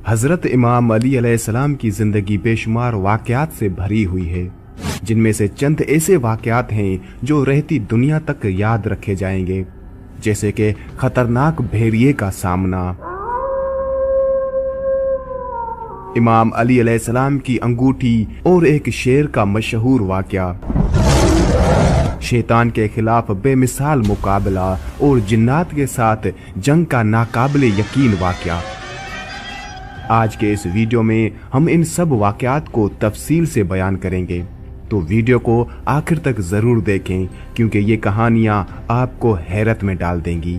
हजरत इमाम अली अलैहिस्सलाम की जिंदगी बेशुमार वाकयात से भरी हुई है, जिनमें से चंद ऐसे वाकयात हैं जो रहती दुनिया तक याद रखे जाएंगे, जैसे कि खतरनाक भेड़िए का सामना, इमाम अली अलैहिस्सलाम की अंगूठी और एक शेर का मशहूर वाकया, शैतान के खिलाफ बेमिसाल मुकाबला और जिन्नात के साथ जंग का नाकाबिले यकीन वाकया। आज के इस वीडियो में हम इन सब वाकयात को तफसील से बयान करेंगे, तो वीडियो को आखिर तक जरूर देखें क्योंकि ये कहानियां आपको हैरत में डाल देंगी।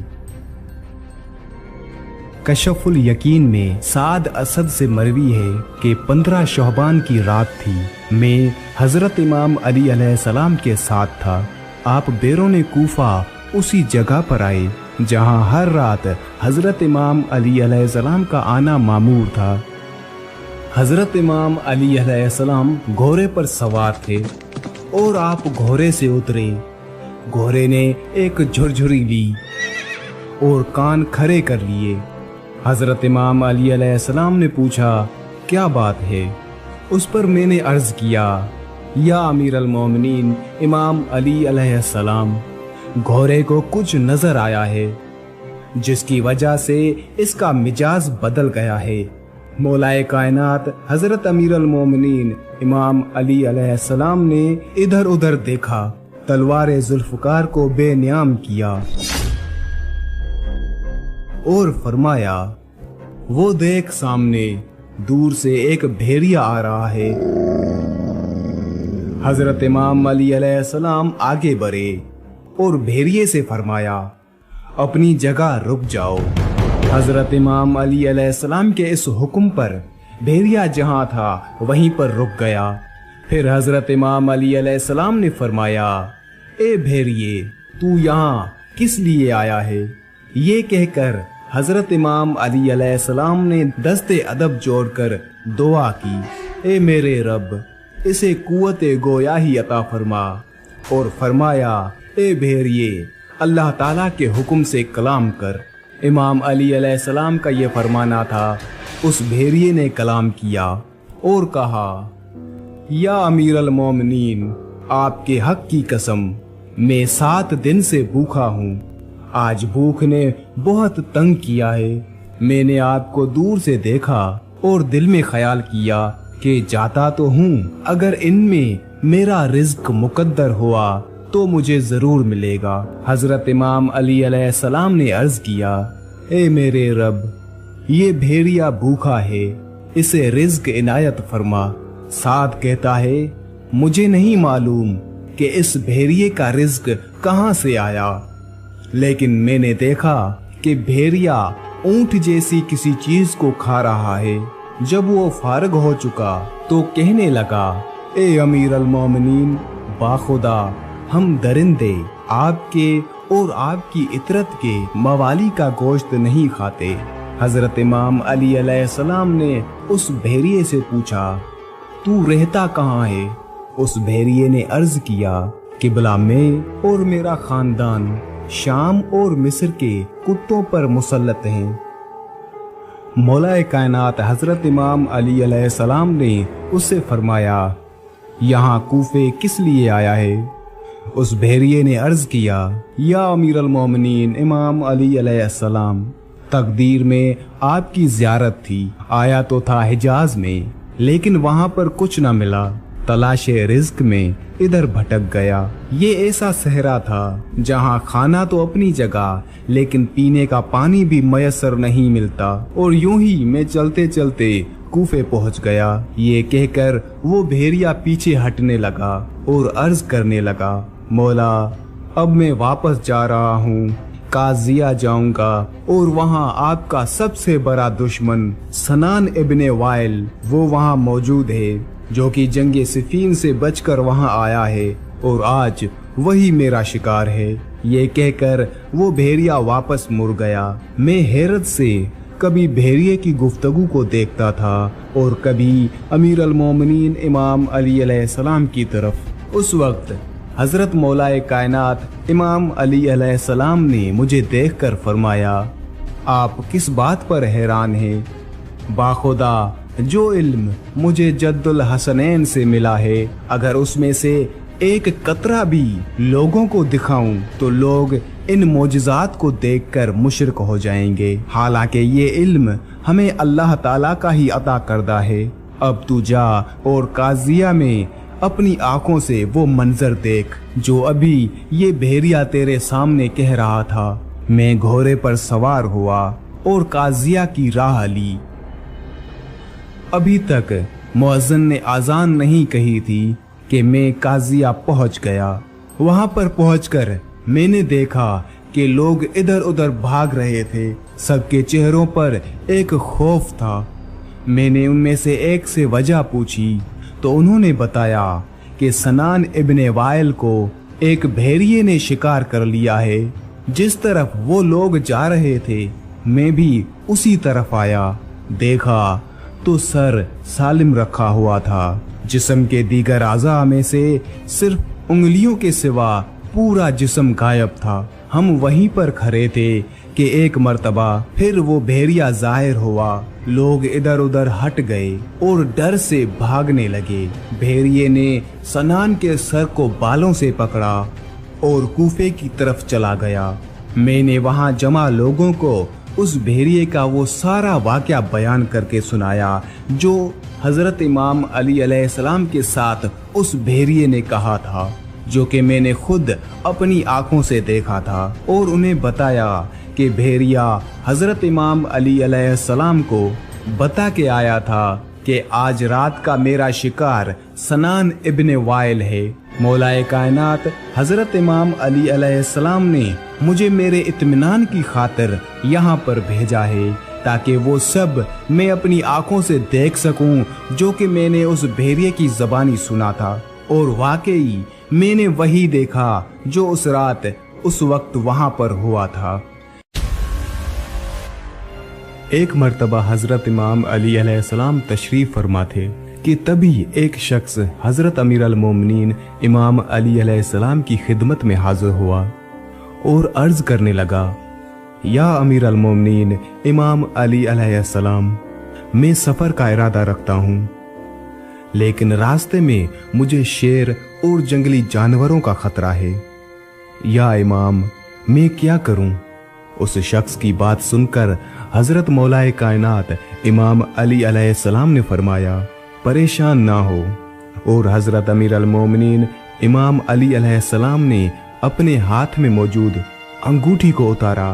कशफुल यकीन में साद असद से मरवी है कि 15 शोहबान की रात थी। मैं हजरत इमाम अली अलैहिस्सलाम के साथ था। आप बैरून कूफा उसी जगह पर आए जहां हर रात हजरत इमाम अली अलैहिस्सलाम का आना मामूर था। हजरत इमाम अली अलैहिस्सलाम घोड़े पर सवार थे और आप घोड़े से उतरे। घोड़े ने एक झुरझुरी ली और कान खड़े कर लिए। हजरत इमाम अली अलैहिस्सलाम ने पूछा, क्या बात है? उस पर मैंने अर्ज किया, या अमीर अल मोमिनीन इमाम अली अलैहिस्सलाम, घोड़े को कुछ नजर आया है जिसकी वजह से इसका मिजाज बदल गया है। मौलाए कायनात हजरत अमीर अल मोमिनीन इमाम अली अलैहिस्सलाम ने इधर उधर देखा, तलवार जुल्फकार को बेनियाम किया और फरमाया, वो देख सामने दूर से एक भेड़िया आ रहा है। हजरत इमाम अली अलैहिस्सलाम आगे बढ़े और भेड़िए से फरमाया, अपनी जगह रुक जाओ। हजरत इमाम अली अलैहिस्सलाम के इस हुक्म पर भेड़िया जहां था वहीं पर रुक गया। फिर हजरत इमाम अली अलैहिस्सलाम ने फरमाया, ए भेड़िए, तू यहाँ किस लिए आया है? ये कहकर हजरत इमाम अली अलैहिस्सलाम ने दस्ते अदब जोड़कर दुआ की, ए मेरे रब, इसे कुव्वते गोयाही अता फरमा। और फरमाया, ए भेड़िए, अल्लाह ताला के हुक्म से कलाम कर। इमाम अली अलैहिस्सलाम का ये फरमाना था। उस भेड़िए ने कलाम किया और कहा, या अमीर अल मोमिनीन, आपके हक की कसम, मैं 7 दिन से भूखा हूँ। आज भूख ने बहुत तंग किया है। मैंने आपको दूर से देखा और दिल में ख्याल किया कि जाता तो हूँ, अगर इनमें मेरा रिज्क मुकद्दर हुआ तो मुझे जरूर मिलेगा। हजरत इमाम अली अलैहिस्सलाम ने अर्ज किया, ए मेरे रब, ये भेड़िया भूखा है, इसे रिज्क इनायत फरमा। साद कहता है, मुझे नहीं मालूम कि इस भेड़िए का रिज्क कहाँ से आया, लेकिन मैंने देखा कि भेड़िया ऊंट जैसी किसी चीज को खा रहा है। जब वो फारग हो चुका तो कहने लगा, ए अमीर अल मोमिनीन, बाखुदा हम दरिंदे आपके और आपकी इतरत के मवाली का गोश्त नहीं खाते। हजरत इमाम अली अलैहिस्सलाम ने उस भेड़िए से पूछा, तू रहता कहाँ है? उस भेड़िए ने अर्ज किया, किबला में और मेरा खानदान शाम और मिस्र के कुत्तों पर मुसल्लत हैं। मौलाए कायनात हजरत इमाम अली अलैहिस्सलाम ने उससे फरमाया, यहाँ कूफे किस लिए आया है? उस भेड़िए ने अर्ज किया, या अमीर अल मोमिनीन इमाम अली अलैहिस्सलाम, तकदीर में आपकी ज़ियारत थी। आया तो था हिजाज में, लेकिन वहाँ पर कुछ न मिला। तलाशे रिज्क में इधर भटक गया। ये ऐसा सहरा था जहाँ खाना तो अपनी जगह, लेकिन पीने का पानी भी मयसर नहीं मिलता। और यूं ही मैं चलते चलते कूफे पहुंच गया। ये कहकर वो भेड़िया पीछे हटने लगा और अर्ज करने लगा, मौला, अब मैं वापस जा रहा हूँ, काजिया जाऊंगा और वहाँ आपका सबसे बड़ा दुश्मन सनान इब्ने वाइल वो वहाँ मौजूद है, जो कि जंगे सिफीन से बचकर वहाँ आया है और आज वही मेरा शिकार है। ये कहकर वो भेड़िया वापस मुड़ गया। मैं हैरत से कभी भेड़िए की गुफ्तगू को देखता था और कभी अमीर अल मोमिनीन इमाम अली अलैहिस्सलाम की तरफ। उस वक्त हजरत मौलाए कायनात इमाम अली अलैहिस्सलाम ने मुझे देखकर फरमाया, आप किस बात पर हैरान हैं? बाखुदा जो इल्म मुझे जद्दुल हसनैन से मिला है, अगर उसमें से एक कतरा भी लोगों को दिखाऊं तो लोग इन मोजज़ात को देखकर मुशरिक हो जाएंगे। हालांकि ये इल्म हमें अल्लाह ताला का ही अता करदा है। अब तू जा और काजिया में अपनी आंखों से वो मंजर देख जो अभी ये भेड़िया तेरे सामने कह रहा था। मैं घोड़े पर सवार हुआ और काजिया की राह ली। अभी तक मुअज्जिन ने आजान नहीं कही थी कि मैं काजिया पहुंच गया। वहां पर पहुंचकर मैंने देखा कि लोग इधर उधर भाग रहे थे। सबके चेहरों पर एक खौफ था। मैंने उनमें से एक से वजह पूछी तो उन्होंने बताया कि सनान इब्ने वाइल को एक भेड़िए ने शिकार कर लिया है। जिस तरफ वो लोग जा रहे थे मैं भी उसी तरफ आया। देखा तो सर सालिम रखा हुआ था। जिस्म के दीगर आज़ा में से सिर्फ उंगलियों के सिवा पूरा जिस्म गायब था। हम वहीं पर खड़े थे कि एक मर्तबा फिर वो भेड़िया जाहिर हुआ। लोग इधर उधर हट गए और डर से भागने लगे। भेड़िए ने सनान के सर को बालों से पकड़ा और कूफे की तरफ चला गया। मैंने वहां जमा लोगों को उस भेड़िए का वो सारा वाकया बयान करके सुनाया जो हजरत इमाम अली अलैहिस्सलाम के साथ उस भेड़िए ने कहा था, जो कि मैंने खुद अपनी आंखों से देखा था। और उन्हें बताया कि भेड़िया हजरत इमाम अली अलैहिस्सलाम को बता के आया था कि आज रात का मेरा शिकार सनान इब्ने वाइल है। मौलाए कायनात हजरत इमाम अली अलैहिस्सलाम ने मुझे मेरे इत्मीनान की खातिर यहाँ पर भेजा है ताकि वो सब मैं अपनी आंखों से देख सकूं जो कि मैंने उस भेड़िए की ज़बानी सुना था। और वाकई मैंने वही देखा जो उस रात उस वक्त वहां पर हुआ था। एक मर्तबा हजरत इमाम अली अलैहिस्सलाम तशरीफ फरमा थे कि तभी एक शख्स हजरत अमीर अल मोमिनीन इमाम अली अलैहिस्सलाम की खिदमत में हाजिर हुआ और अर्ज करने लगा, या अमीर अल मोमिनीन इमाम अली अलैहिस्सलाम, मैं सफर का इरादा रखता हूँ, लेकिन रास्ते में मुझे शेर और जंगली जानवरों का खतरा है। या इमाम, मैं क्या करूं? उस शख्स की बात सुनकर हजरत मौलाए कायनात इमाम अली अलैहिस्सलाम ने फरमाया, परेशान ना हो। और हजरत अमीर अल मोमिनीन इमाम अली अलैहिस्सलाम ने अपने हाथ में मौजूद अंगूठी को उतारा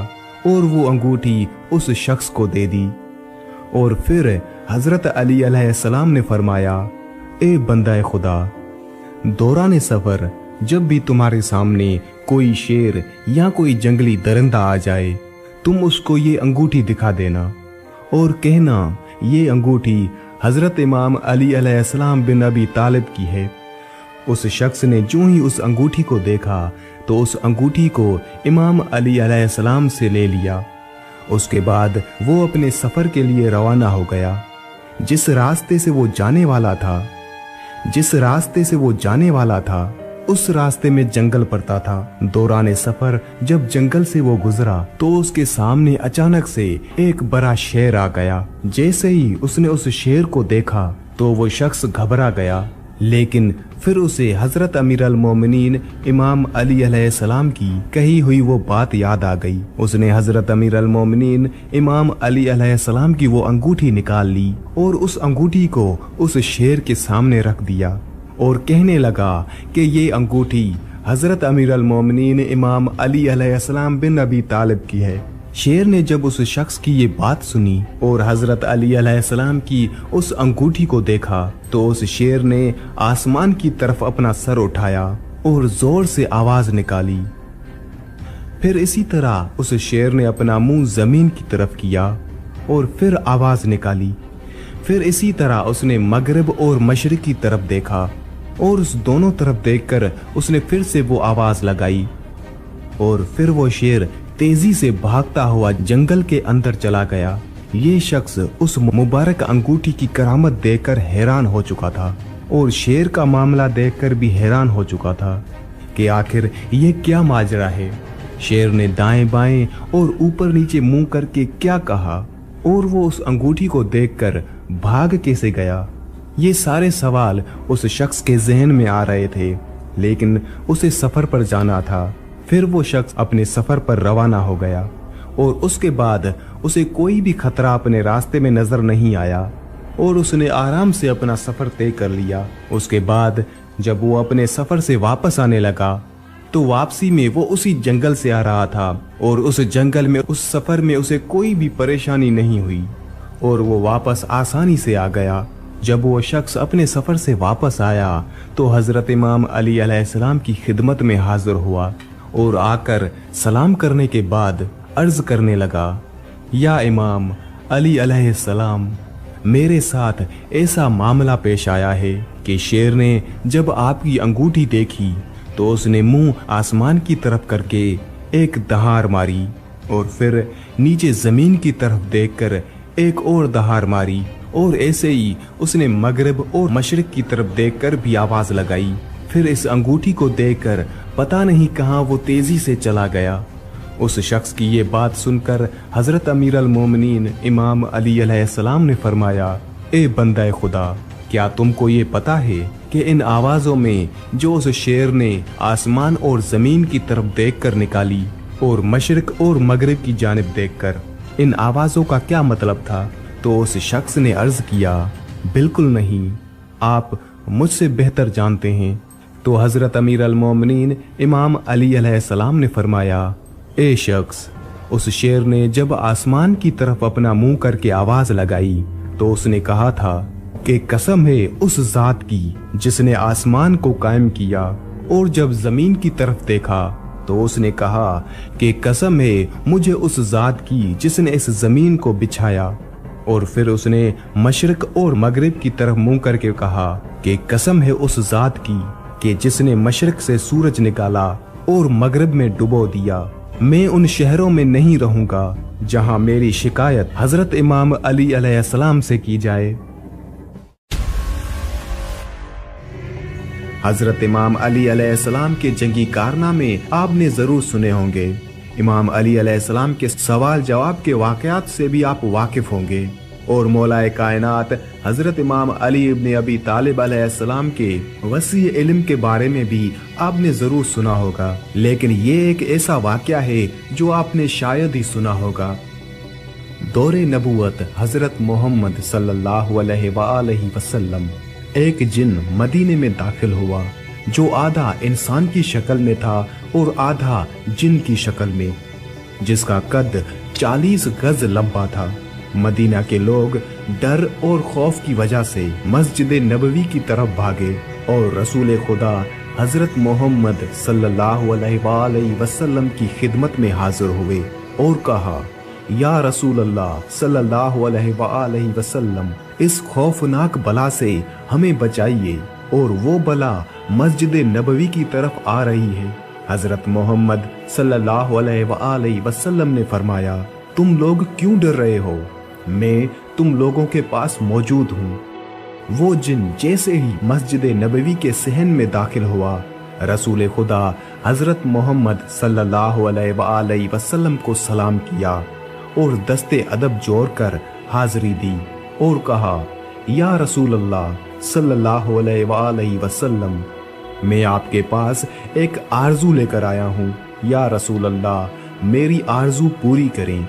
और वो अंगूठी उस शख्स को दे दी। और फिर हजरत अली अलैहिस्सलाम ने फरमाया, ए बंदा खुदा, दौरान सफर जब भी तुम्हारे सामने कोई शेर या कोई जंगली दरिंदा आ जाए, तुम उसको ये अंगूठी दिखा देना और कहना ये अंगूठी हजरत इमाम अली अलैहिस्सलाम बिन अबी तालिब की है। उस शख्स ने जो ही उस अंगूठी को देखा तो उस अंगूठी को इमाम अली अलैहिस्सलाम से ले लिया। उसके बाद वो अपने सफर के लिए रवाना हो गया। जिस रास्ते से वो जाने वाला था उस रास्ते में जंगल पड़ता था। दौरान सफर जब जंगल से वो गुजरा तो उसके सामने अचानक से एक बड़ा शेर आ गया। जैसे ही उसने उस शेर को देखा तो वो शख्स घबरा गया, लेकिन फिर उसे हजरत अमीर अल मोमिनीन इमाम अली अलैहिस्सलाम की कही हुई वो बात याद आ गई। उसने हजरत अमीर अल मोमिनीन इमाम अली अलैहिस्सलाम की वो अंगूठी निकाल ली और उस अंगूठी को उस शेर के सामने रख दिया और कहने लगा कि ये अंगूठी हजरत अमीर अल मोमिनीन इमाम अली अलैहिस्सलाम बिन अबी तालिब की है। शेर ने जब उस शख्स की ये बात सुनी और हजरत अली अलैहिस्सलाम की उस अंगूठी को देखा तो उस शेर ने आसमान की तरफ अपना सर उठाया और जोर से आवाज निकाली। फिर इसी तरह उस शेर ने अपना मुंह जमीन की तरफ किया और फिर आवाज निकाली। फिर इसी तरह उसने मगरिब और मशरिक की तरफ देखा और उस दोनों तरफ देखकर उसने फिर से वो आवाज लगाई और फिर वो शेर तेजी से भागता हुआ जंगल के अंदर चला गया। ये शख्स उस मुबारक अंगूठी की करामत देखकर हैरान हो चुका था और शेर का मामला देखकर भी हैरान हो चुका था कि आखिर ये क्या माजरा है। शेर ने दाएं बाएं और ऊपर नीचे मुंह करके क्या कहा और वो उस अंगूठी को देखकर भाग कैसे गया? ये सारे सवाल उस शख्स के जहन में आ रहे थे, लेकिन उसे सफर पर जाना था। फिर वो शख्स अपने सफर पर रवाना हो गया और उसके बाद उसे कोई भी खतरा अपने रास्ते में नजर नहीं आया और उसने आराम से अपना सफर तय कर लिया। उसके बाद जब वो अपने सफर से वापस आने लगा तो वापसी में वो उसी जंगल से आ रहा था और उस जंगल में उस सफर में उसे कोई भी परेशानी नहीं हुई और वो वापस आसानी से आ गया। जब वो शख्स अपने सफर से वापस आया तो हजरत इमाम अली अलैहिस्सलाम की खिदमत में हाजिर हुआ और आकर सलाम करने के बाद अर्ज करने लगा, या इमाम अली अलैहिस्सलाम, मेरे साथ ऐसा मामला पेश आया है कि शेर ने जब आपकी अंगूठी देखी तो उसने मुंह आसमान की तरफ करके एक दहाड़ मारी और फिर नीचे जमीन की तरफ देखकर एक और दहाड़ मारी और ऐसे ही उसने मगरिब और मशरिक की तरफ देखकर भी आवाज लगाई। फिर इस अंगूठी को देखकर पता नहीं कहां वो तेजी से चला गया। उस शख्स की ये बात सुनकर हजरत अमीर अल मोमिनीन इमाम अली अलैहिस्सलाम ने फरमाया, ए बंदा खुदा, क्या तुमको ये पता है कि इन आवाजों में जो उस शेर ने आसमान और जमीन की तरफ देखकर निकाली और मशरिक और मगरिब की जानिब देखकर, इन आवाजों का क्या मतलब था? तो उस शख्स ने अर्ज किया, बिल्कुल नहीं, आप मुझसे बेहतर जानते हैं। तो हजरत अमीर अल मोमिनीन इमाम अली अलैहिस्सलाम ने फरमाया, ए शख्स, उस शेर ने जब आसमान की तरफ अपना मुंह करके आवाज लगाई तो उसने कहा था कि कसम है उस जात की जिसने आसमान को कायम किया, और जब जमीन की तरफ देखा तो उसने कहा कि कसम है मुझे उस जात की जिसने इस जमीन को बिछाया, और फिर उसने मशरिक और मगरिब की तरफ मुंह करके कहा कि कसम है उस जात की कि जिसने मशरिक से सूरज निकाला और मगरिब में डुबो दिया। मैं उन शहरों में नहीं रहूंगा जहां मेरी शिकायत हजरत इमाम अली अलैहिस्सलाम से की जाए। हजरत इमाम अली अलैहिस्सलाम के जंगी कारनामे आपने जरूर सुने होंगे। इमाम अली अलैहिस्सलाम के सवाल जवाब के वाकयात से भी आप वाकिफ होंगे और मौलाए कायनात हजरत इमाम अली इब्न अबी तालिब अलैहिस्सलाम के वसी इल्म के बारे में भी आपने जरूर सुना होगा, लेकिन ये एक ऐसा वाकया है जो आपने शायद ही सुना होगा। दौरे नबूवत हजरत मोहम्मद सल्लल्लाहु अलैहि वसल्लम एक जिन मदीने में दाखिल हुआ जो आधा इंसान की शक्ल में था और आधा जिन की शक्ल में, जिसका कद 40 गज लंबा था। मदीना के लोग डर और खौफ की वजह से मस्जिद नबवी की तरफ भागे और रसूल खुदा हजरत मोहम्मद सल्लल्लाहु अलैहि वसल्लम की खिदमत में हाजिर हुए और कहा, या रसूल अल्लाह सल्लल्लाहु अलैहि वसल्लम, इस खौफनाक बला से हमें बचाइए और वो बला मस्जिद नबवी की तरफ आ रही है। हजरत मोहम्मद सल्लल्लाहु अलैहि वसल्लम ने फरमाया, तुम लोग क्यों डर रहे हो? मैं तुम लोगों के पास मौजूद हूँ। वो जिन जैसे ही मस्जिद नबवी के सहन में दाखिल हुआ, रसूल खुदा हजरत मोहम्मद सल्लल्लाहु अलैहि वसल्लम को सलाम किया और दस्ते अदब जोड़कर हाजिरी दी और कहा, या रसूल अल्लाह सल्लल्लाहु अलैहि वसल्लम, मैं आपके पास एक आरजू लेकर आया हूँ। या रसूल अल्लाह, मेरी आरजू पूरी करें।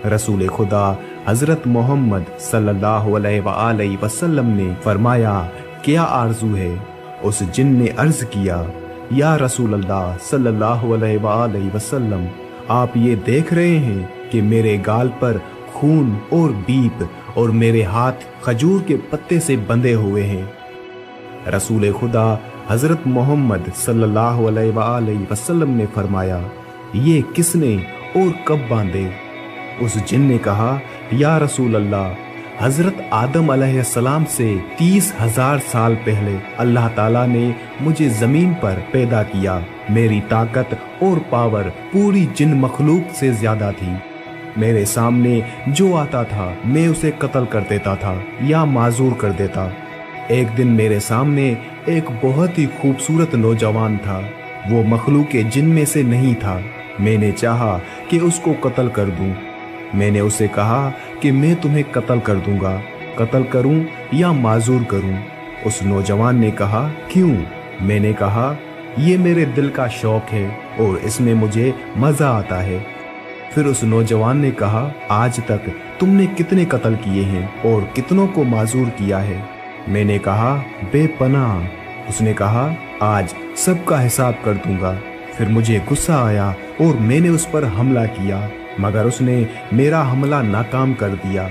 रसूल खुदा हजरत मोहम्मद सल्लल्लाहु अलैहि वसल्लम ने फरमाया, क्या आरजू है? उस जिन ने अर्ज किया, या रसूल अल्लाह सल्लल्लाहु अलैहि वसल्लम, आप ये देख रहे हैं कि मेरे गाल पर खून और बीप और मेरे हाथ खजूर के पत्ते से बंधे हुए हैं। रसूल खुदा हजरत मोहम्मद सल्लल्लाहु अलैहि वसल्लम ने फरमाया, ये किसने और कब बांधे? उस जिन ने कहा, या रसूल अल्लाह, हजरत आदम अलैहिस्सलाम से 30,000 साल पहले अल्लाह ताला ने मुझे जमीन पर पैदा किया। मेरी ताकत और पावर पूरी जिन मखलूक से ज्यादा थी। मेरे सामने जो आता था मैं उसे कत्ल कर देता था या माजूर कर देता। एक दिन मेरे सामने एक बहुत ही खूबसूरत नौजवान था। वो मखलूक जिन में से नहीं था। मैंने चाहा कि उसको कत्ल कर दूं, मैंने उसे कहा कि मैं तुम्हें कत्ल कर दूंगा, कत्ल करूं या माजूर करूं। उस नौजवान ने कहा, क्यों? मैंने कहा, ये मेरे दिल का शौक है और इसमें मुझे मजा आता है। फिर उस नौजवान ने कहा, आज तक तुमने कितने कत्ल किए हैं और कितनों को माजूर किया है? मैंने कहा, बेपनाह। उसने कहा, आज सबका हिसाब कर दूंगा। फिर मुझे गुस्सा आया और मैंने उस पर हमला किया, मगर उसने मेरा हमला नाकाम कर दिया।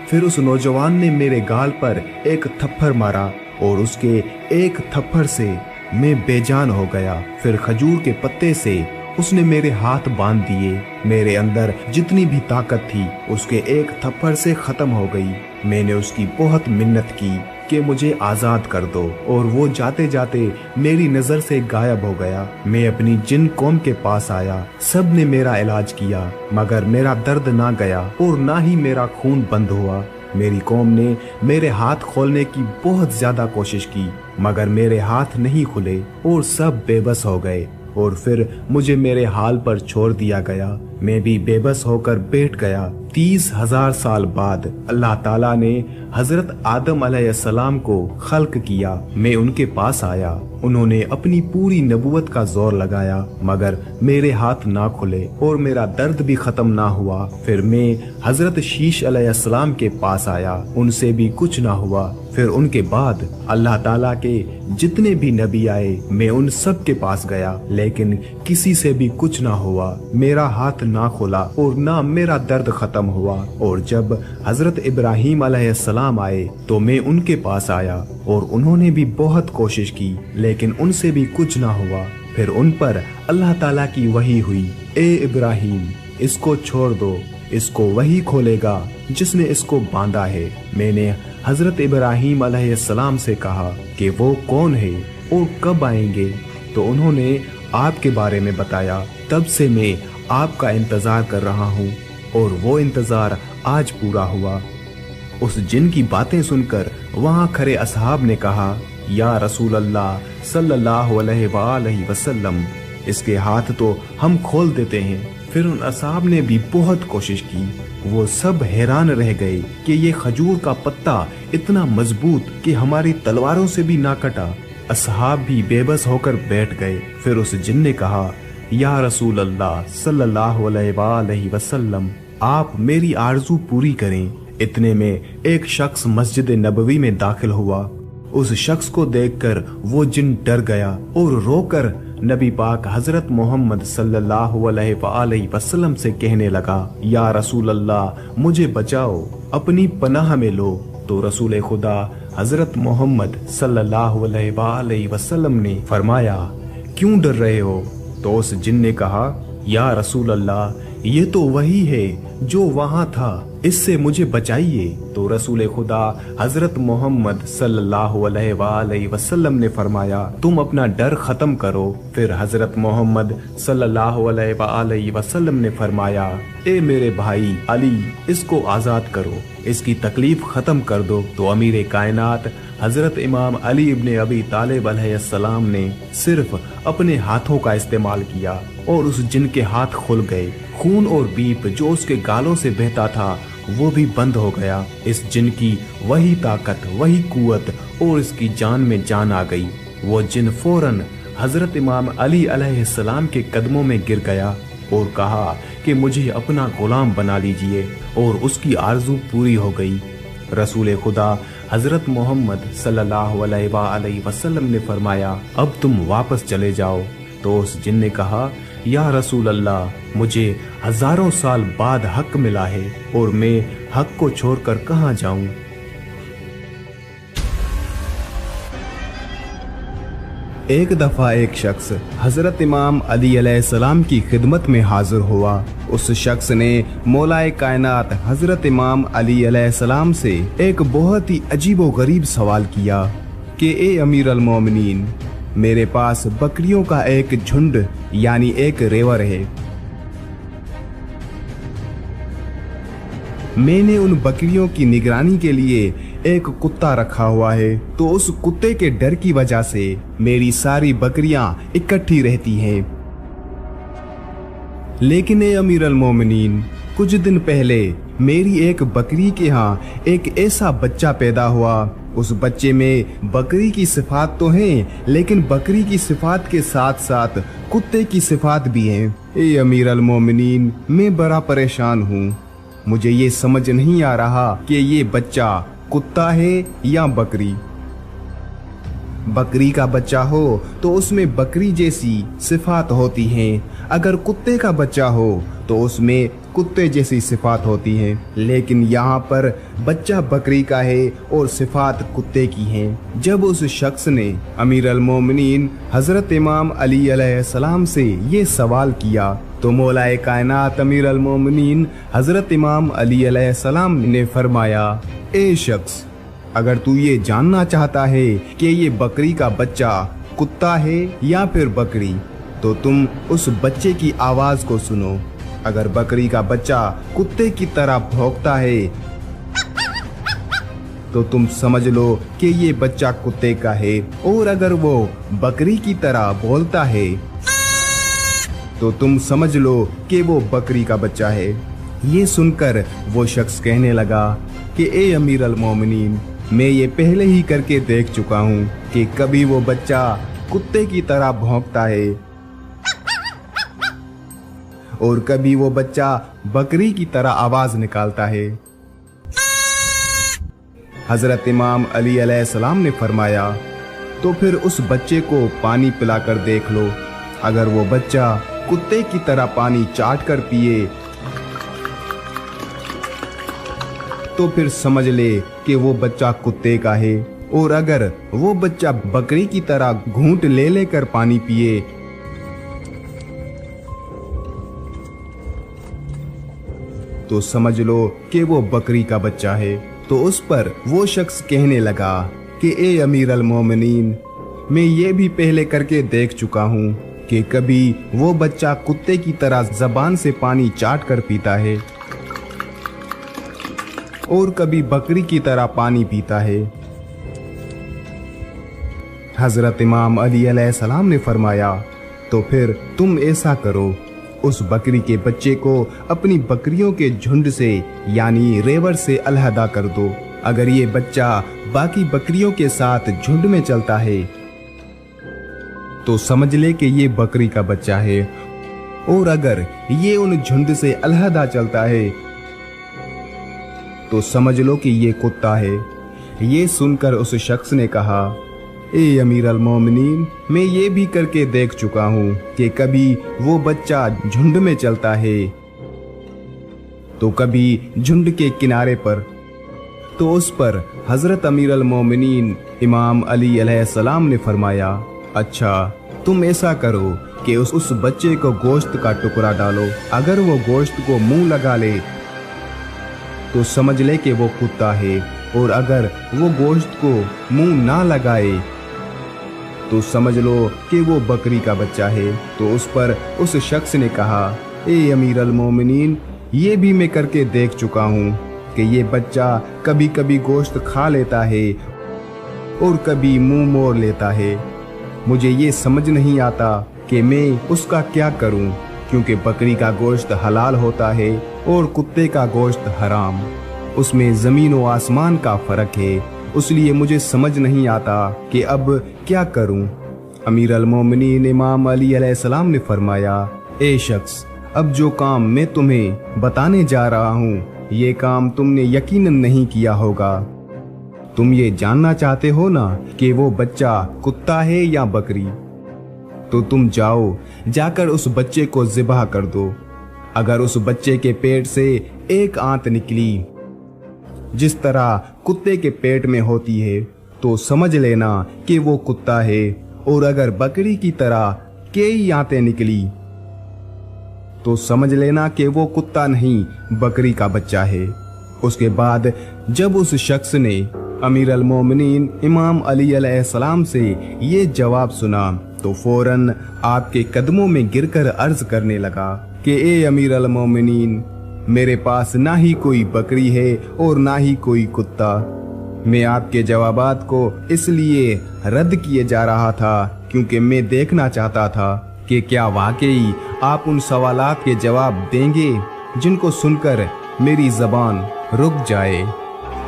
फिर उस नौजवान ने मेरे गाल पर एक थप्पड़ मारा और उसके एक थप्पड़ से मैं बेजान हो गया। फिर खजूर के पत्ते से उसने मेरे हाथ बांध दिए। मेरे अंदर जितनी भी ताकत थी उसके एक थप्पड़ से खत्म हो गई। मैंने उसकी बहुत मिन्नत की कि मुझे आजाद कर दो और वो जाते जाते मेरी नजर से गायब हो गया। मैं अपनी जिन कौम के पास आया, सब ने मेरा इलाज किया, मगर मेरा दर्द ना गया और ना ही मेरा खून बंद हुआ। मेरी कौम ने मेरे हाथ खोलने की बहुत ज्यादा कोशिश की, मगर मेरे हाथ नहीं खुले और सब बेबस हो गए और फिर मुझे मेरे हाल पर छोड़ दिया गया। मैं भी बेबस होकर बैठ गया। 30,000 साल बाद अल्लाह ताला ने हजरत आदम अलैहिस्सलाम को खल्क किया। मैं उनके पास आया, उन्होंने अपनी पूरी नबूवत का जोर लगाया, मगर मेरे हाथ ना खुले और मेरा दर्द भी खत्म ना हुआ। फिर मैं हजरत शीश अलैहिस्सलाम के पास आया, उनसे भी कुछ ना हुआ। फिर उनके बाद अल्लाह ताला के जितने भी नबी आए, मैं उन सब के पास गया, लेकिन किसी से भी कुछ ना हुआ। मेरा हाथ ना खुला और ना मेरा दर्द खत्म हुआ। और जब हजरत इब्राहीम अलैहिस्सलाम आए तो मैं उनके पास आया और उन्होंने भी बहुत कोशिश की, लेकिन उनसे भी कुछ ना हुआ। फिर उन पर अल्लाह ताला की वही हुई, ए इब्राहीम, इसको छोड़ दो, इसको वही खोलेगा जिसने इसको बांधा है। मैंने हजरत इब्राहीम अलैहिस्सलाम से कहा कि वो कौन है और कब आएंगे, तो उन्होंने आपके बारे में बताया। तब से मैं आपका इंतजार कर रहा हूँ और वो इंतजार आज पूरा हुआ। उस जिन की बातें सुनकर वहाँ खड़े असहाब ने कहा, या रसूल अल्लाह सल्लल्लाहु अलैहि वसल्लम, इसके हाथ तो हम खोल देते हैं। फिर उन असहाब ने भी बहुत कोशिश की। वो सब हैरान रह गए कि ये खजूर का पत्ता इतना मजबूत कि हमारी तलवारों से भी ना कटा। असहाब भी बेबस होकर बैठ गए। फिर उस जिन ने कहा, या रसूल अल्लाह सल्लल्लाहु अलैहि वसल्लम, आप मेरी आरज़ू पूरी करें। इतने में एक शख्स मस्जिद नबवी में दाखिल हुआ। उस शख्स को देखकर वो जिन डर गया और रोकर नबी पाक हजरत मोहम्मद सल्लल्लाहु अलैहि वसल्लम से कहने लगा, या रसूल अल्लाह, मुझे बचाओ, अपनी पनाह में लो। तो रसूल खुदा हजरत मोहम्मद सल्लल्लाहु अलैहि वसल्लम ने फरमाया, क्यों डर रहे हो? तो उस जिन ने कहा, या रसूल अल्लाह, ये तो वही है जो वहाँ था, इससे मुझे बचाइए। तो रसूल खुदा हजरत मोहम्मद सल्लल्लाहु अलैहि वसल्लम ने फरमाया, तुम अपना डर खत्म करो। फिर हजरत मोहम्मद सल्लल्लाहु अलैहि वसल्लम ने फरमाया, ए मेरे भाई अली, इसको आजाद करो, इसकी तकलीफ खत्म कर दो। तो अमीर कायनात हजरत इमाम अली इब्ने अबी तालिब अलैहिस्सलाम ने सिर्फ अपने हाथों का इस्तेमाल किया और उस जिन के हाथ खुल गए। खून और बीप जो उसके गालों से बहता था वो भी बंद हो गया। इस जिन की वही ताकत, वही कुव्वत और इसकी जान में जान आ गई। वो जिन फौरन हजरत इमाम अली अलैहिस्सलाम के कदमों में गिर गया और कहा कि मुझे अपना गुलाम बना लीजिए, और उसकी आरजू पूरी हो गई। रसूल खुदा हजरत मोहम्मद सल्लल्लाहु अलैहि वसल्लम ने फरमाया, अब तुम वापस चले जाओ। तो उस जिन ने कहा, या रसूल अल्लाह, मुझे हजारों साल बाद हक मिला है और मैं हक को छोड़कर कहाँ जाऊं? एक दफा एक शख्स हजरत इमाम अली अलैहिस्सलाम की खिदमत में हाजिर हुआ। उस शख्स ने मौलाए कायनात हजरत इमाम अली अलैहिस्सलाम से एक बहुत ही अजीबो गरीब सवाल किया कि ए अमीर अल मोमिनीन, मेरे पास बकरियों का एक झुंड यानी एक रेवर है। मैंने उन बकरियों की निगरानी के लिए एक कुत्ता रखा हुआ है, तो उस कुत्ते के डर की वजह से मेरी सारी बकरियां इकट्ठी रहती हैं। लेकिन ए अमीर अल मोमिनीन, कुछ दिन पहले मेरी एक बकरी के यहाँ एक ऐसा बच्चा पैदा हुआ। उस बच्चे में बकरी की सिफात तो हैं, लेकिन बकरी की सिफात के साथ साथ कुत्ते की सिफात भी हैं। ए अमीर अल मोमिनीन, मैं बड़ा परेशान हूँ। मुझे ये समझ नहीं आ रहा कि ये बच्चा कुत्ता है या बकरी। बकरी का बच्चा हो तो उसमें बकरी जैसी सिफात होती हैं, अगर कुत्ते का बच्चा हो तो उसमें कुत्ते जैसी सिफात होती हैं। लेकिन यहाँ पर बच्चा बकरी का है और सिफात कुत्ते की हैं। जब उस शख्स ने अमीर अल मोमिनीन हजरत इमाम अली अलैहिस्सलाम से ये सवाल किया तो मौलाए कायनात अमीर अल मोमिनीन हजरत इमाम अली अलैहिस्सलाम ने फरमाया, ए शख्स, अगर तू ये जानना चाहता है कि ये बकरी का बच्चा कुत्ता है या फिर बकरी, तो तुम उस बच्चे की आवाज को सुनो। अगर बकरी का बच्चा कुत्ते की तरह भौंकता है तो तुम समझ लो कि ये बच्चा कुत्ते का है, और अगर वो बकरी की तरह बोलता है तो तुम समझ लो कि वो बकरी का बच्चा है। ये सुनकर वो शख्स कहने लगा कि ए अमीर अल मोमिनीन, मैं ये पहले ही करके देख चुका हूँ कि कभी वो बच्चा कुत्ते की तरह भौंकता है और कभी वो बच्चा बकरी की तरह आवाज निकालता है। हजरत इमाम अली अलैहिस्सलाम ने फरमाया, तो फिर उस बच्चे को पानी पिलाकर देख लो। अगर वो बच्चा कुत्ते की तरह पानी चाट कर पिए तो फिर समझ ले कि वो बच्चा कुत्ते का है, और अगर वो बच्चा बकरी की तरह घूंट ले लेकर पानी पिए तो समझ लो कि वो बकरी का बच्चा है। तो उस पर वो शख्स कहने लगा कि ए अमीर अल मोमिनीन, मैं ये भी पहले करके देख चुका हूँ कि कभी वो बच्चा कुत्ते की तरह जबान से पानी चाट कर पीता है और कभी बकरी की तरह पानी पीता है। हजरत इमाम अली अलैहिस्सलाम ने फरमाया, तो फिर तुम ऐसा करो, उस बकरी के बच्चे को अपनी बकरियों के झुंड से यानी रेवर से अलहदा कर दो। अगर ये बच्चा बाकी बकरियों के साथ झुंड में चलता है तो समझ ले कि ये बकरी का बच्चा है, और अगर ये उन झुंड से अलहदा चलता है तो समझ लो कि ये कुत्ता है। ये सुनकर उस शख्स ने कहा, ए अमीर अल मोमिनीन, मैं ये भी करके देख चुका हूँ कि कभी वो बच्चा झुंड में चलता है तो कभी झुंड के किनारे पर। तो उस पर हजरत अमीर अल मोमिनीन इमाम अली अलैहिस्सलाम ने फरमाया, अच्छा, तुम ऐसा करो कि उस बच्चे को गोश्त का टुकड़ा डालो। अगर वो गोश्त को मुंह लगा ले तो समझ ले कि वो कुत्ता है, और अगर वो गोश्त को मुंह ना लगाए तो समझ लो कि वो बकरी का बच्चा है। तो उस पर उस शख्स ने कहा, ए अमीर अल मोमिनीन, ये भी मैं करके देख चुका हूँ कि ये बच्चा कभी कभी गोश्त खा लेता है और कभी मुंह मोड़ लेता है। मुझे ये समझ नहीं आता कि मैं उसका क्या करूं, क्योंकि बकरी का गोश्त हलाल होता है और कुत्ते का गोश्त हराम। उसमें जमीन व आसमान का फर्क है, इसलिए मुझे समझ नहीं आता कि अब क्या करूं। अमीर अल मोमिनीन इमाम अली अलैहिस्सलाम ने फरमाया, ए शख्स, अब जो काम मैं तुम्हें बताने जा रहा हूँ ये काम तुमने यकीनन नहीं किया होगा। तुम ये जानना चाहते हो ना कि वो बच्चा कुत्ता है या बकरी, तो तुम जाओ, जाकर उस बच्चे को ज़िबह कर दो। अगर उस बच्चे के पेट से एक आंत निकली जिस तरह कुत्ते के पेट में होती है तो समझ लेना कि वो कुत्ता है, और अगर बकरी की तरह कई आंतें निकली तो समझ लेना कि वो कुत्ता नहीं बकरी का बच्चा है। उसके बाद जब उस शख्स ने अमीर अल मोमिनीन इमाम अली अलैहिस्सलाम से ये जवाब सुना तो फौरन आपके कदमों में गिरकर अर्ज करने लगा कि ए अमीर अल मोमिनीन, मेरे पास ना ही कोई बकरी है और ना ही कोई कुत्ता। मैं आपके जवाबात को इसलिए रद्द किए जा रहा था क्योंकि मैं देखना चाहता था कि क्या वाकई आप उन सवालात के जवाब देंगे जिनको सुनकर मेरी ज़बान रुक जाए,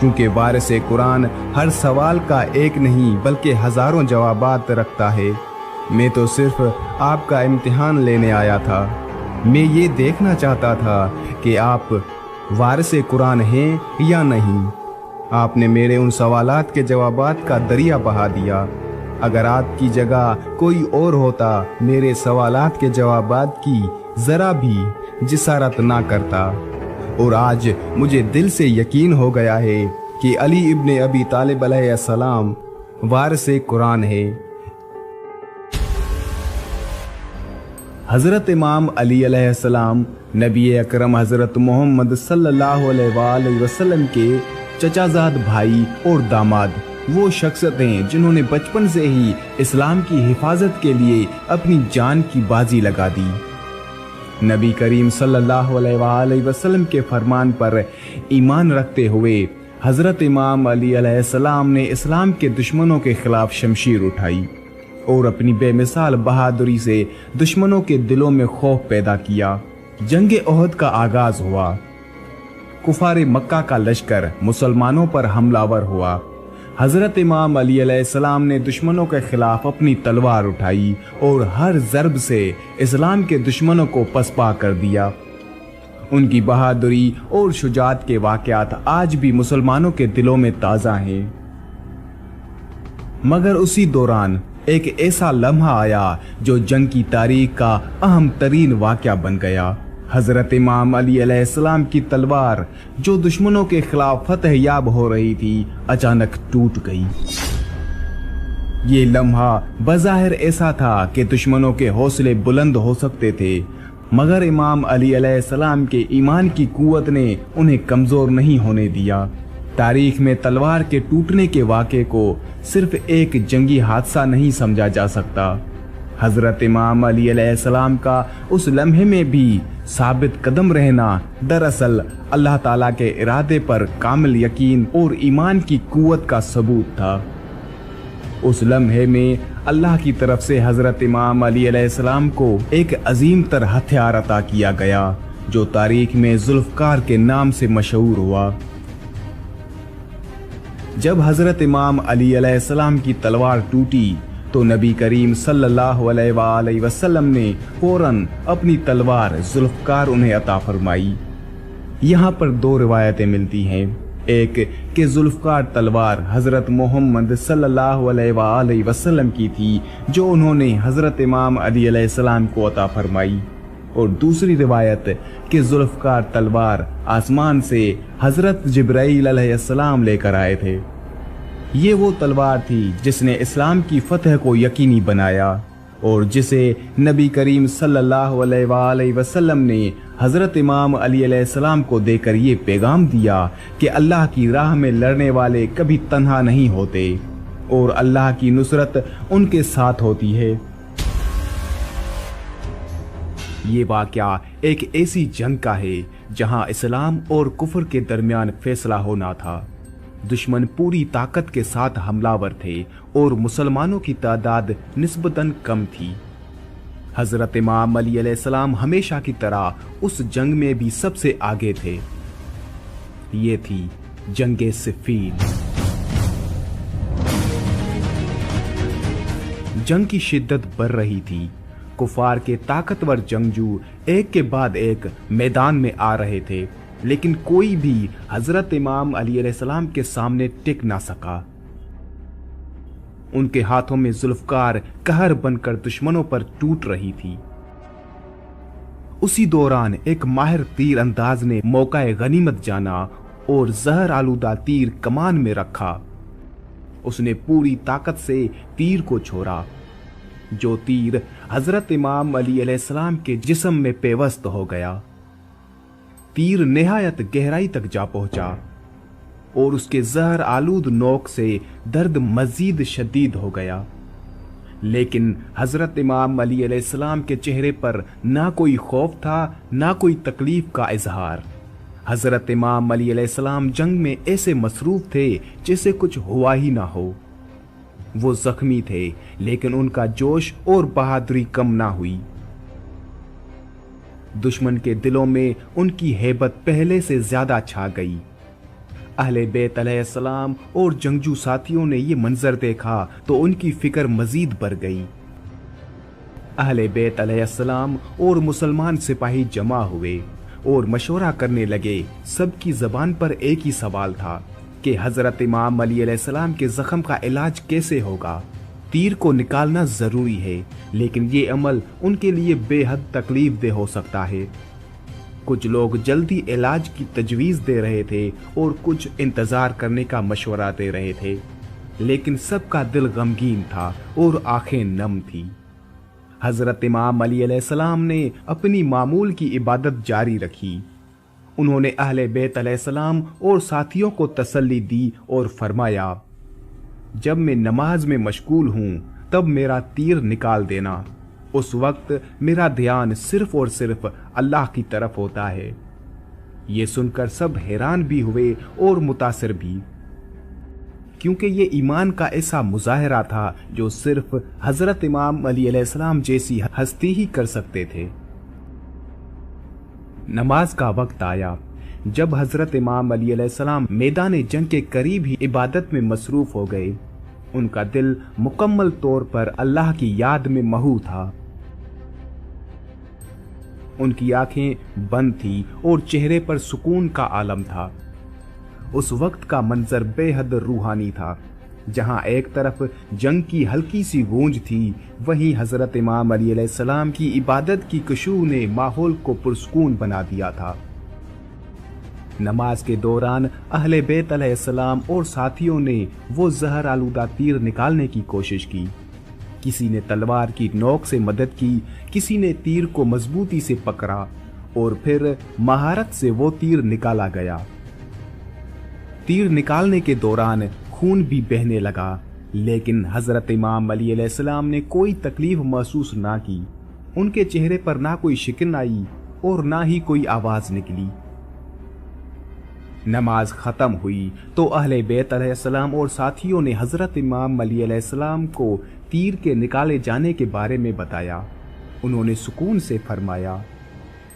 क्योंकि वारिस कुरान हर सवाल का एक नहीं बल्कि हज़ारों जवाबात रखता है। मैं तो सिर्फ आपका इम्तिहान लेने आया था। मैं ये देखना चाहता था कि आप वारिस कुरान हैं या नहीं। आपने मेरे उन सवालात के जवाबात का दरिया बहा दिया। अगर आपकी जगह कोई और होता मेरे सवालात के जवाबात की ज़रा भी जिसारत ना करता। और आज मुझे दिल से यकीन हो गया है कि अली इब्ने अबी तालिब अलैहिस्सलाम वारिस कुरान है। हज़रत इमाम अली अलैहिस्सलाम नबी अकरम हज़रत मोहम्मद सल्लल्लाहु अलैहि वसल्लम के चचाजाद भाई और दामाद वो शख्सियत हैं जिन्होंने बचपन से ही इस्लाम की हिफाजत के लिए अपनी जान की बाजी लगा दी। नबी करीम सल्लल्लाहु अलैहि वसल्लम के फरमान पर ईमान रखते हुए हज़रत इमाम अली अलैहिस्सलाम ने इस्लाम के दुश्मनों के खिलाफ शमशीर उठाई और अपनी बेमिसाल बहादुरी से दुश्मनों के दिलों में खौफ पैदा किया। जंग ओहद का आगाज हुआ। कुफारे मक्का का लश्कर मुसलमानों पर हमलावर हुआ। हज़रत इमाम अली अलैहिस्सलाम ने दुश्मनों के खिलाफ अपनी तलवार उठाई और हर ज़रब से इस्लाम के दुश्मनों को पसपा कर दिया। उनकी बहादुरी और शुजाअत के वाक़यात आज भी मुसलमानों के दिलों में ताज़ा हैं। मगर उसी दौरान एक ऐसा लम्हा आया जो जंग की तारीख का अहम तरीन वाक़या बन गया। हज़रत इमाम अली अलैहिस्सलाम की तलवार जो दुश्मनों के खिलाफ फतह याब हो रही थी अचानक टूट गई। ये लम्हा बज़ाहिर ऐसा था कि दुश्मनों के हौसले बुलंद हो सकते थे, मगर इमाम अली अलैहिस्सलाम के ईमान की कुव्वत ने उन्हें कमज़ोर नहीं होने दिया। तारीख में तलवार के टूटने के वाक़े को सिर्फ एक जंगी हादसा नहीं समझा जा सकता। हज़रत इमाम अली अलैहिस्सलाम का उस लम्हे में भी साबित कदम रहना दरअसल अल्लाह ताला के इरादे पर कामिल यकीन और ईमान की कुव्वत का सबूत था। उस लम्हे में अल्लाह की तरफ से हज़रत इमाम अली अलैहिस्सलाम को एक अजीम तर हथियार अता किया गया जो तारीख में जुल्फ़कार के नाम से मशहूर हुआ। जब हज़रत इमाम अली अलैहिस्सलाम की तलवार टूटी तो नबी करीम सल्लल्लाहु अलैहि वसल्लम ने फौरन अपनी तलवार जुल्फ़कार उन्हें अता फरमाई। यहाँ पर दो रिवायतें मिलती हैं। एक कि जुल्फ़कार तलवार हज़रत मोहम्मद सल्लल्लाहु अलैहि वसल्लम की थी जो उन्होंने हज़रत इमाम अली अलैहिस्सलाम को अता फरमाई, और दूसरी रिवायत कि जुल्फ़कार तलवार आसमान से हज़रत जिब्राईल अलैहिस्सलाम लेकर आए थे। ये वो तलवार थी जिसने इस्लाम की फतह को यकीनी बनाया और जिसे नबी करीम सल्लल्लाहु अलैहि वसल्लम ने हज़रत इमाम अली अलैहिस्सलाम को देकर ये पैगाम दिया कि अल्लाह की राह में लड़ने वाले कभी तन्हा नहीं होते और अल्लाह की नुसरत उनके साथ होती है। ये वाक़या एक ऐसी जंग का है जहां इस्लाम और कुफ्र के दरमियान फैसला होना था। दुश्मन पूरी ताकत के साथ हमलावर थे और मुसलमानों की तादाद निस्बतन कम थी। हज़रत इमाम अली अलैहिस्सलाम हमेशा की तरह उस जंग में भी सबसे आगे थे। ये थी जंगे सिफ़ीन। जंग की शिद्दत बढ़ रही थी। कुफार के ताकतवर जंगजू एक के बाद एक मैदान में आ रहे थे, लेकिन कोई भी हज़रत इमाम अली अलैहिस्सलाम के सामने टिक ना सका। उनके हाथों में जुल्फ़कार कहर बनकर दुश्मनों पर टूट रही थी। उसी दौरान एक माहिर तीर अंदाज ने मौका गनीमत जाना और जहर आलूदा तीर कमान में रखा। उसने पूरी ताकत से तीर को छोड़ा। जो तीर हज़रत इमाम अली अलैहिस्सलाम के जिस्म में पेवस्त हो गया। तीर निहायत गहराई तक जा पहुंचा और उसके जहर आलूद नोक से दर्द मजीद शदीद हो गया, लेकिन हज़रत इमाम अली अलैहिस्सलाम के चेहरे पर ना कोई खौफ था ना कोई तकलीफ का इजहार। हज़रत इमाम अली अलैहिस्सलाम जंग में ऐसे मसरूफ थे जैसे कुछ हुआ ही ना हो। वो जख्मी थे लेकिन उनका जोश और बहादुरी कम ना हुई। दुश्मन के दिलों में उनकी हैबत पहले से ज्यादा छा गई। अहले बैत अलैहिस्सलाम और जंगजू साथियों ने ये मंजर देखा तो उनकी फिक्र मजीद बढ़ गई। अहले बैत अलैहिस्सलाम और मुसलमान सिपाही जमा हुए और मशवरा करने लगे। सबकी जबान पर एक ही सवाल था कि हजरत इमाम अली अलैहिस्सलाम के जख्म का इलाज कैसे होगा। तीर को निकालना जरूरी है, लेकिन ये अमल उनके लिए बेहद तकलीफ दे हो सकता है। कुछ लोग जल्दी इलाज की तजवीज दे रहे थे और कुछ इंतजार करने का मशवरा दे रहे थे, लेकिन सबका दिल गमगीन था और आंखें नम थी। हजरत इमाम अली अलैहिस्सलाम ने अपनी मामूल की इबादत जारी रखी। उन्होंने अहले बैत अलैहिस्सलाम और साथियों को तसल्ली दी और फरमाया, जब मैं नमाज में मशगूल हूं तब मेरा तीर निकाल देना। उस वक्त मेरा ध्यान सिर्फ और सिर्फ अल्लाह की तरफ होता है। ये सुनकर सब हैरान भी हुए और मुतासिर भी, क्योंकि ये ईमान का ऐसा मुजाहिरा था जो सिर्फ हजरत इमाम अली अलैहिस्सलाम जैसी हस्ती ही कर सकते थे। नमाज का वक्त आया। जब हजरत इमाम अली अलैहिस्सलाम मैदान जंग के करीब ही इबादत में मसरूफ हो गए, उनका दिल मुकम्मल तौर पर अल्लाह की याद में महू था। उनकी आंखें बंद थी और चेहरे पर सुकून का आलम था। उस वक्त का मंजर बेहद रूहानी था। जहां एक तरफ जंग की हल्की सी गूंज थी, वहीं हजरत इमाम अली अलैहिस्सलाम की इबादत की खुशबू ने माहौल को पुरसकून बना दिया था। नमाज के दौरान अहले बैत अलैहिस्सलाम और साथियों ने वो जहर आलूदा तीर निकालने की कोशिश की। किसी ने तलवार की नोक से मदद की, किसी ने तीर को मजबूती से पकड़ा और फिर महारत से वो तीर निकाला गया। तीर निकालने के दौरान खून भी बहने लगा, लेकिन हजरत इमाम अली अलैहिस्सलाम ने कोई तकलीफ महसूस ना की। उनके चेहरे पर ना कोई शिकन आई और ना ही कोई आवाज निकली। नमाज खत्म हुई तो अहले बैत अलैहिस्सलाम और साथियों ने हजरत इमाम अली अलैहिस्सलाम को तीर के निकाले जाने के बारे में बताया। उन्होंने सुकून से फरमाया,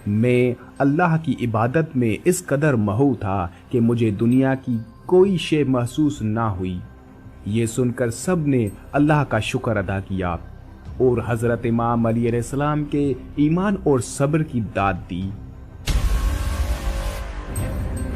मैं अल्लाह की इबादत में इस कदर महू था कि मुझे दुनिया की कोई शे महसूस ना हुई। ये सुनकर सब ने अल्लाह का शुक्र अदा किया और हजरत इमाम अली अलैहिस्सलाम के ईमान और सब्र की दाद दी।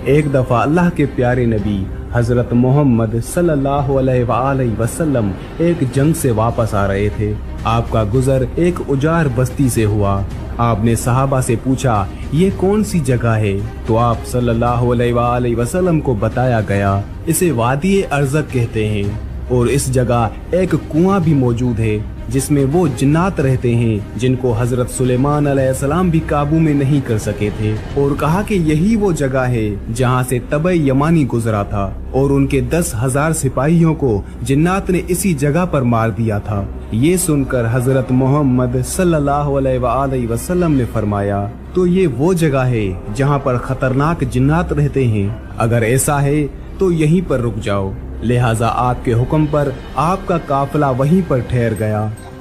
एक दफा अल्लाह के प्यारे नबी हजरत मोहम्मद सल्लल्लाहु अलैहि वसल्लम एक जंग से वापस आ रहे थे। आपका गुजर एक उजाड़ बस्ती से हुआ। आपने सहाबा से पूछा, ये कौन सी जगह है? तो आप सल्लल्लाहु अलैहि वसल्लम को बताया गया, इसे वादी अर्ज़क कहते हैं और इस जगह एक कुआं भी मौजूद है जिसमें वो जिन्नात रहते हैं जिनको हजरत सुलेमान अलैहिस्सलाम भी काबू में नहीं कर सके थे। और कहा कि यही वो जगह है जहां से तबे यमानी गुजरा था और उनके 10,000 सिपाहियों को जिन्नात ने इसी जगह पर मार दिया था। ये सुनकर हजरत मोहम्मद सल्लल्लाहु अलैहि वसल्लम ने फरमाया, तो ये वो जगह है जहां पर खतरनाक जिन्नात रहते हैं। अगर ऐसा है तो यहीं पर रुक जाओ। लिहाजा आपके हुक्म पर आपका काफिला वहीं पर ठहर गया।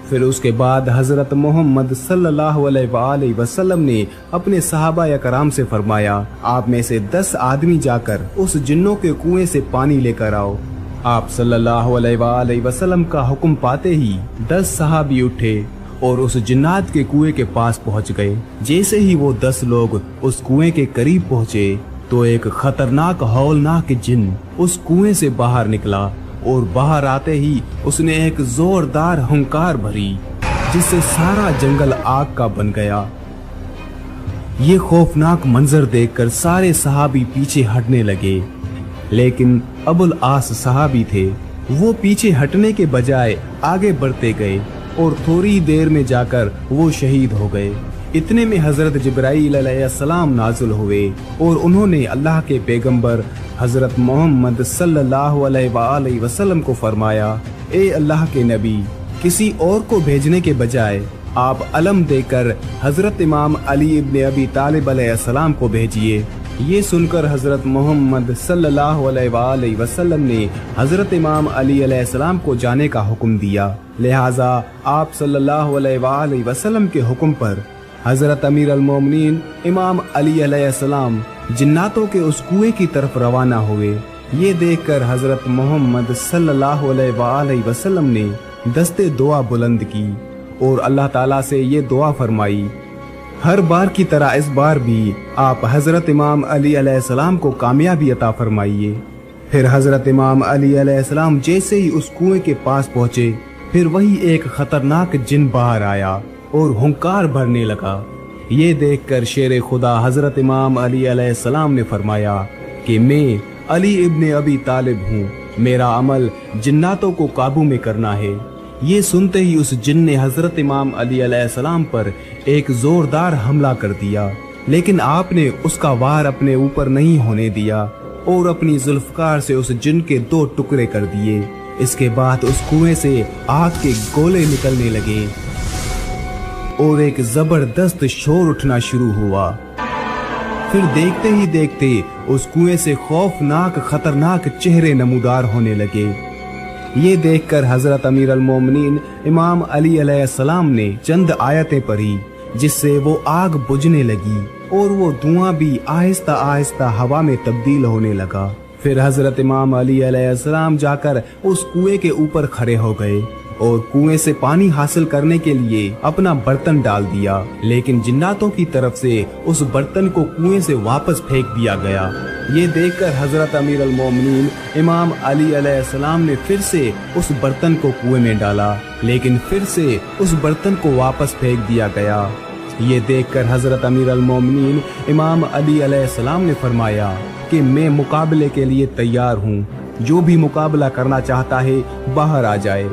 फिर उसके बाद हजरत मोहम्मद सल्लल्लाहु अलैहि वसल्लम ने अपने सहाबा कराम से फरमाया, आप में से 10 आदमी जाकर उस जिन्नों के कुएं से पानी लेकर आओ। आप सल्लल्लाहु अलैहि वसल्लम का हुक्म पाते ही 10 सहाबी उठे और उस जिन्नात के कुएं के पास पहुंच गए। जैसे ही वो 10 लोग उस कुएं के करीब पहुंचे तो एक खतरनाक हौलनाक जिन उस कुएं से बाहर निकला और बाहर आते ही उसने एक जोरदार हुंकार भरी जिससे सारा जंगल आग का बन गया। ये खौफनाक मंजर देखकर सारे सहाबी पीछे हटने लगे, लेकिन अबुल आस सहाबी थे। वो पीछे हटने के बजाय आगे बढ़ते गए और थोड़ी देर में जाकर वो शहीद हो गए। इतने में हजरत जिब्राईल अलैहिस्सलाम नाज़िल हुए और उन्होंने अल्लाह के पैगंबर हजरत मोहम्मद सल्लल्लाहु अलैहि वसल्लम को फरमाया, ए अल्लाह के नबी, किसी और को भेजने के बजाय आप अलम देकर हजरत इमाम अली इब्न अबी तालिब अलैहिस्सलाम को भेजिए। ये सुनकर हजरत मोहम्मद सल्लल्लाहु अलैहि वसल्लम ने हजरत इमाम अली अलैहिस्सलाम को जाने का हुक्म दिया। लिहाजा आप सल्लल्लाहु अलैहि वसल्लम के हुक्म पर حضرت امیر المومنین امام علی علیہ السلام جناتوں کے اس کنویں کی طرف روانہ ہوئے۔ یہ دیکھ کر حضرت محمد صلی اللہ علیہ وآلہ وسلم نے دستے دعا بلند کی اور اللہ تعالیٰ سے یہ دعا فرمائی، ہر بار کی طرح اس بار بھی آپ حضرت امام علی علیہ السلام کو کامیابی عطا فرمائیے۔ پھر حضرت امام علی علیہ السلام جیسے ہی اس کنویں کے پاس پہنچے، پھر وہی ایک خطرناک جن باہر آیا اور ہنکار بھرنے لگا۔ یہ دیکھ کر شیر خدا حضرت امام علی علیہ السلام نے فرمایا کہ میں علی ابن ابی طالب ہوں، میرا عمل جناتوں کو قابو میں کرنا ہے۔ یہ سنتے ہی اس جن نے حضرت امام علی علیہ السلام پر ایک زوردار حملہ کر دیا، لیکن آپ نے اس کا وار اپنے اوپر نہیں ہونے دیا اور اپنی ذوالفقار سے اس جن کے 2 ٹکڑے کر دیے۔ اس کے بعد اس کنویں سے آگ کے گولے نکلنے لگے اور ایک زبردست شور اٹھنا شروع ہوا۔ پھر دیکھتے ہی دیکھتے اس کنویں سے خوفناک خطرناک چہرے نمودار ہونے لگے۔ یہ دیکھ کر حضرت امیر المومنین امام علی علیہ السلام نے چند آیتیں پڑھی، جس سے وہ آگ بجھنے لگی اور وہ دھواں بھی آہستہ آہستہ ہوا میں تبدیل ہونے لگا۔ پھر حضرت امام علی علیہ السلام جا کر اس کنویں کے اوپر کھڑے ہو گئے اور کنویں سے پانی حاصل کرنے کے لیے اپنا برتن ڈال دیا، لیکن جناتوں کی طرف سے اس برتن کو کنویں سے واپس پھینک دیا گیا۔ یہ دیکھ کر حضرت امیر المومنین امام علی علیہ السلام نے پھر سے اس برتن کو کنویں میں ڈالا، لیکن پھر سے اس برتن کو واپس پھینک دیا گیا۔ یہ دیکھ کر حضرت امیر المومنین امام علی علیہ السلام نے فرمایا کہ میں مقابلے کے لیے تیار ہوں، جو بھی مقابلہ کرنا چاہتا ہے باہر آ جائے۔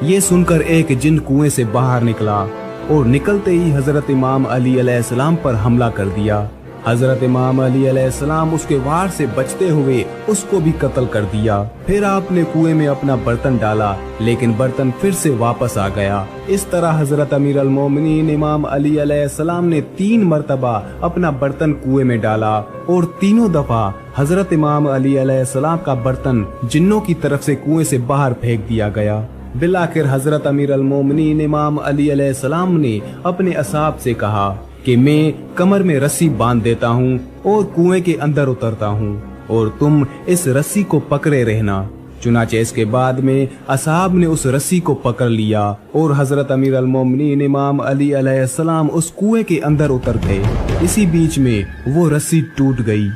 یہ سن کر ایک جن کنویں سے باہر نکلا اور نکلتے ہی حضرت امام علی علیہ السلام پر حملہ کر دیا۔ حضرت امام علی علیہ السلام اس کے وار سے بچتے ہوئے اس کو بھی قتل کر دیا۔ پھر آپ نے کنویں میں اپنا برتن ڈالا، لیکن برتن پھر سے واپس آ گیا۔ اس طرح حضرت امیر المومنین امام علی علیہ السلام نے 3 مرتبہ اپنا برتن کنویں میں ڈالا اور تینوں دفعہ حضرت امام علی علیہ السلام کا برتن جنوں کی طرف سے کنویں سے باہر پھینک دیا گیا۔ بالآخر حضرت امیر المومنین امام علی علیہ السلام نے اپنے اصحاب سے کہا کہ میں کمر میں رسی باندھ دیتا ہوں اور کنویں کے اندر اترتا ہوں اور تم اس رسی کو پکڑے رہنا۔ چنانچہ اس کے بعد میں اصحاب نے اس رسی کو پکڑ لیا اور حضرت امیر المومنین امام علی علیہ السلام اس کنویں کے اندر اتر گئے۔ اسی بیچ میں وہ رسی ٹوٹ گئی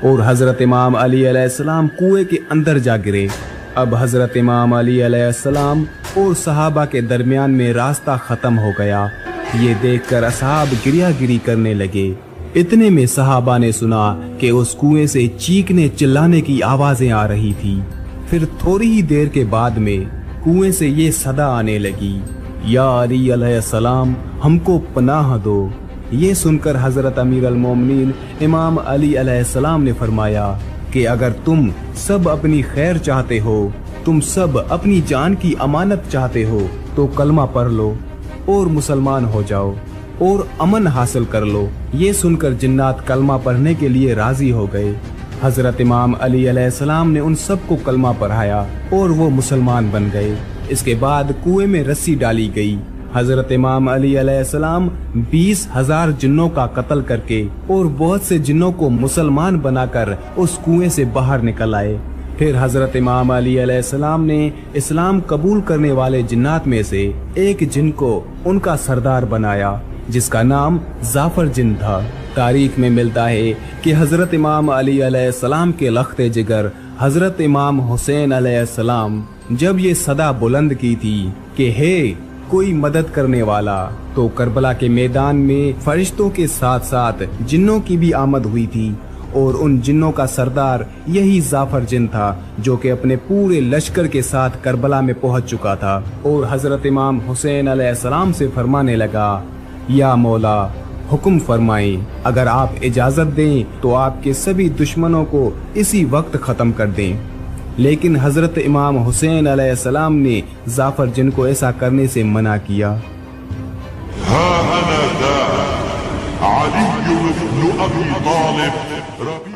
اور حضرت امام علی علیہ السلام کنویں کے اندر جا گرے۔ اب حضرت امام علی علیہ السلام اور صحابہ کے درمیان میں راستہ ختم ہو گیا۔ یہ دیکھ کر اصحاب گریہ گری کرنے لگے۔ اتنے میں صحابہ نے سنا کہ اس کنویں سے چیخنے چلانے کی آوازیں آ رہی تھی۔ پھر تھوڑی ہی دیر کے بعد میں کنویں سے یہ صدا آنے لگی، یا علی علیہ السلام ہم کو پناہ دو۔ یہ سن کر حضرت امیر المومنین امام علی علیہ السلام نے فرمایا کہ اگر تم سب اپنی خیر چاہتے ہو، تم سب اپنی جان کی امانت چاہتے ہو، تو کلمہ پڑھ لو اور مسلمان ہو جاؤ اور امن حاصل کر لو۔ یہ سن کر جنات کلمہ پڑھنے کے لیے راضی ہو گئے۔ حضرت امام علی علیہ السلام نے ان سب کو کلمہ پڑھایا اور وہ مسلمان بن گئے۔ اس کے بعد کنویں میں رسی ڈالی گئی۔ حضرت امام علی علیہ السلام 20,000 جنوں کا قتل کر کے اور بہت سے جنوں کو مسلمان بنا کر اس کنویں سے باہر نکل آئے۔ پھر حضرت امام علی علیہ السلام نے اسلام قبول کرنے والے جنات میں سے ایک جن کو ان کا سردار بنایا، جس کا نام زعفر جن تھا۔ تاریخ میں ملتا ہے کہ حضرت امام علی علیہ السلام کے لخت جگر حضرت امام حسین علیہ السلام جب یہ صدا بلند کی تھی کہ ہے کوئی مدد کرنے والا، تو کربلا کے میدان میں فرشتوں کے ساتھ ساتھ جنوں کی بھی آمد ہوئی تھی، اور ان جنوں کا سردار یہی زعفر جن تھا جو کہ اپنے پورے لشکر کے ساتھ کربلا میں پہنچ چکا تھا، اور حضرت امام حسین علیہ السلام سے فرمانے لگا، یا مولا حکم فرمائیں، اگر آپ اجازت دیں تو آپ کے سبھی دشمنوں کو اسی وقت ختم کر دیں۔ لیکن حضرت امام حسین علیہ السلام نے زعفر جن کو ایسا کرنے سے منع کیا۔ ها أنا ذا علي بن أبي طالب